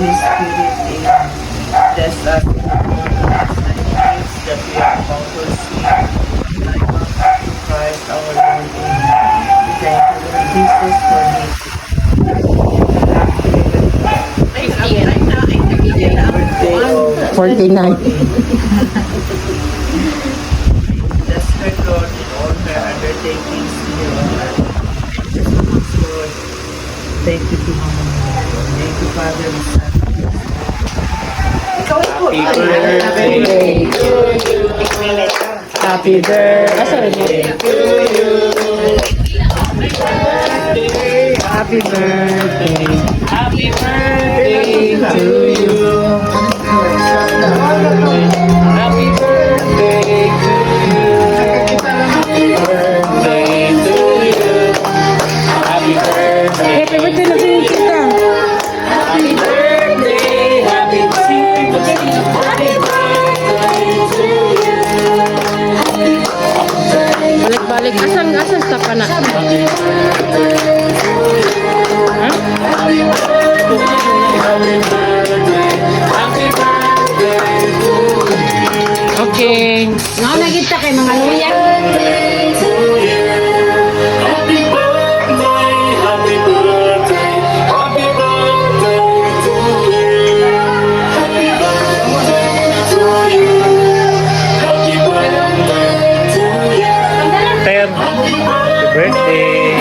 Holy Spirit, amen. Bless us in the morning that we are about to receive. Thy Son, Christ our Lord, amen. We thank you, Lord Jesus, for this. 49. Bless her, Lord, in all her undertakings here on earth. Bless us, Lord. Thank you to Mama. Thank you, Father, and Son. Happy birthday to you. Happy birthday. Happy birthday to you. Happy birthday to you. Happy birthday to you. Happy birthday. Happy birthday na sa'yo kita. Happy birthday. Happy birthday. Happy birthday to you. Balik-balik. Asan sa pa na? Okay. Nga nagita kay mga luya. Birthday.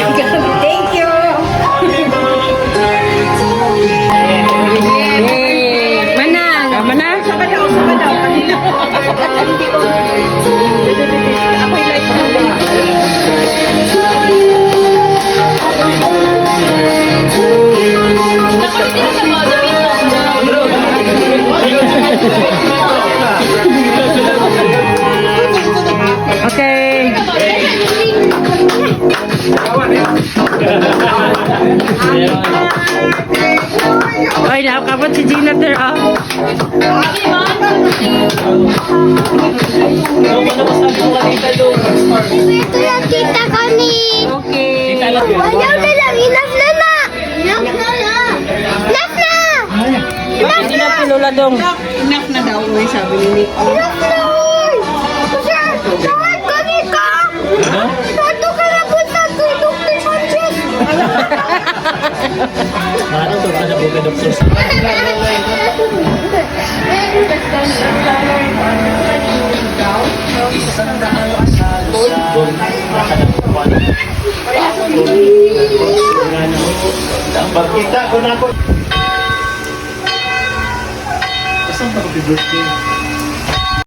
Thank you. Manang. Manang? Saka daw. Kanina. Hindi ko. Ako like Okay. Ay, nakakabot si Gina there, ah. Ito yung tita ko ni. Okay. Ayaw na lang. Enough na na. Enough na na. Enough na. Enough na, Lola Dong. enough na daw may sabi ni Nick. Enough na. Sir, lahat kami ka. Nato ka na po sa tulog ni Sanchez. Ano to? Ano po ka, Dr. Pagkita ko na ako. Saan ba happy birthday?